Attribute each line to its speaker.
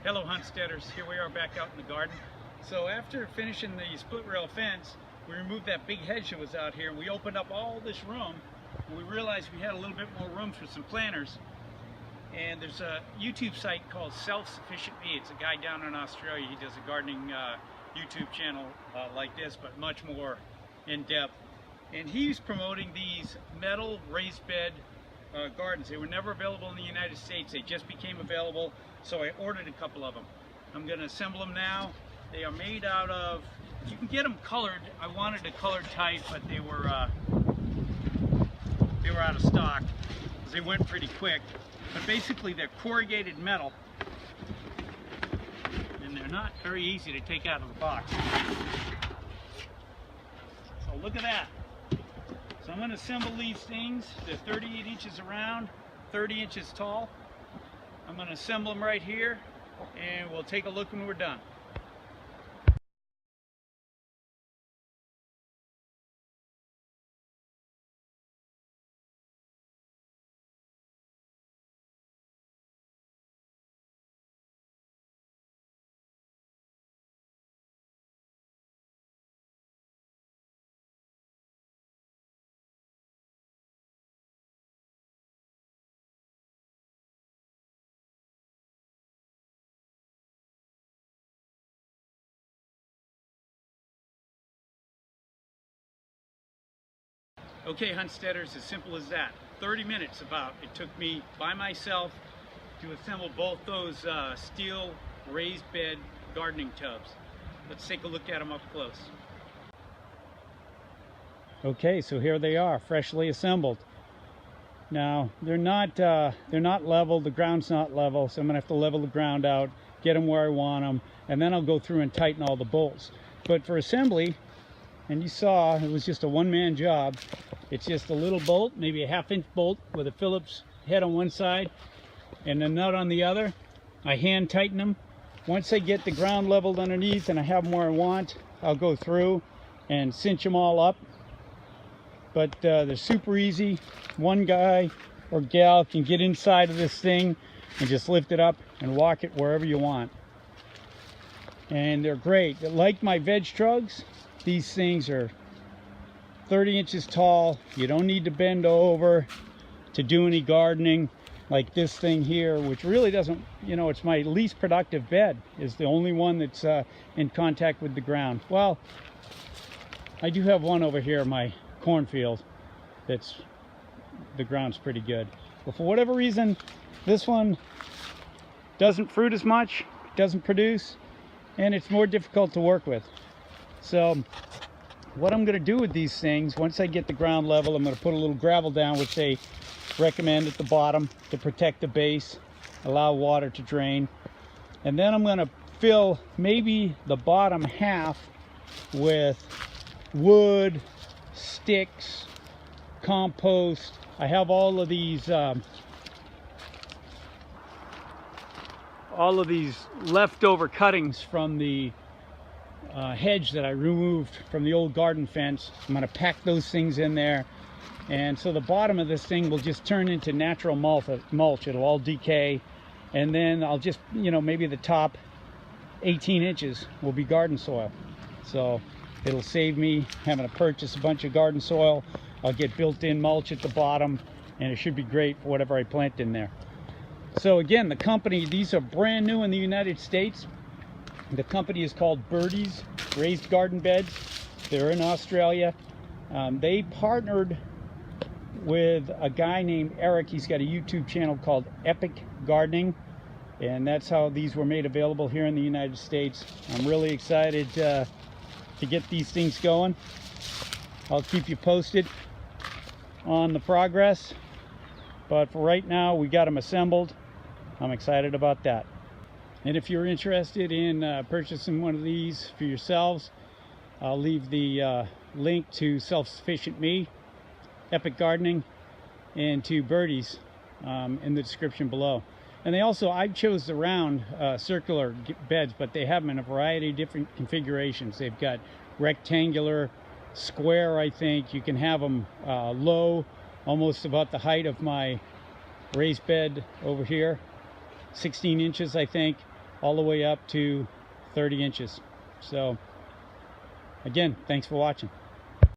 Speaker 1: Hello Hunsteaders, here we are back out in the garden. So after finishing the split rail fence, we removed that big hedge that was out here and we opened up all this room and we realized we had a little bit more room for some planters. And there's a YouTube site called Self-Sufficient Me. It's a guy down in Australia. He does a gardening YouTube channel like this, but much more in depth. And he's promoting these metal raised bed gardens. They were never available in the United States. They just became available, so I ordered a couple of them. I'm going to assemble them now. They are made out of, you can get them colored. I wanted a colored type, but they were out of stock because they went pretty quick. But basically they're corrugated metal and they're not very easy to take out of the box. So look at that. So I'm going to assemble these things. They're 38 inches around, 30 inches tall. I'm going to assemble them right here and we'll take a look when we're done. Okay, Hunsteaders, as simple as that. 30 minutes about it took me by myself to assemble both those steel raised bed gardening tubs. Let's take a look at them up close. Okay, so here they are, freshly assembled. Now they're not level. The ground's not level, so I'm gonna have to level the ground out, get them where I want them, and then I'll go through and tighten all the bolts. But for assembly, and you saw it was just a one-man job. It's just a little bolt, maybe a half-inch bolt with a Phillips head on one side and a nut on the other. I hand tighten them. Once I get the ground leveled underneath and I have them where I want, I'll go through and cinch them all up. But they're super easy. One guy or gal can get inside of this thing and just lift it up and walk it wherever you want. And they're great. Like my veg trugs, these things are 30 inches tall. You don't need to bend over to do any gardening like this thing here, which really doesn't, you know, it's my least productive bed. Is the only one that's in contact with the ground. Well, I do have one over here in my cornfield that's, the ground's pretty good. But for whatever reason, this one doesn't fruit as much, doesn't produce, and it's more difficult to work with. So what I'm going to do with these things, once I get the ground level, I'm going to put a little gravel down, which they recommend at the bottom to protect the base, allow water to drain. And then I'm going to fill maybe the bottom half with wood, sticks, compost. I have all of these leftover cuttings from the hedge that I removed from the old garden fence. I'm going to pack those things in there, and so the bottom of this thing will just turn into natural mulch. It'll all decay, and then I'll just, you know, maybe the top 18 inches will be garden soil. So it'll save me having to purchase a bunch of garden soil. I'll get built-in mulch at the bottom, and it should be great for whatever I plant in there. So again, the company, these are brand new in the United States. The company is called Birdie's Raised Garden Beds. They're in Australia. They partnered with a guy named Eric. He's got a YouTube channel called Epic Gardening, and that's how these were made available here in the United States. I'm really excited to get these things going. I'll keep you posted on the progress, but for right now, we got them assembled. I'm excited about that. And if you're interested in purchasing one of these for yourselves, I'll leave the link to Self-Sufficient Me, Epic Gardening, and to Birdie's in the description below. And they also, I chose the round circular beds, but they have them in a variety of different configurations. They've got rectangular, square, I think. You can have them low, almost about the height of my raised bed over here, 16 inches, I think. all the way up to 30 inches. So again, thanks for watching.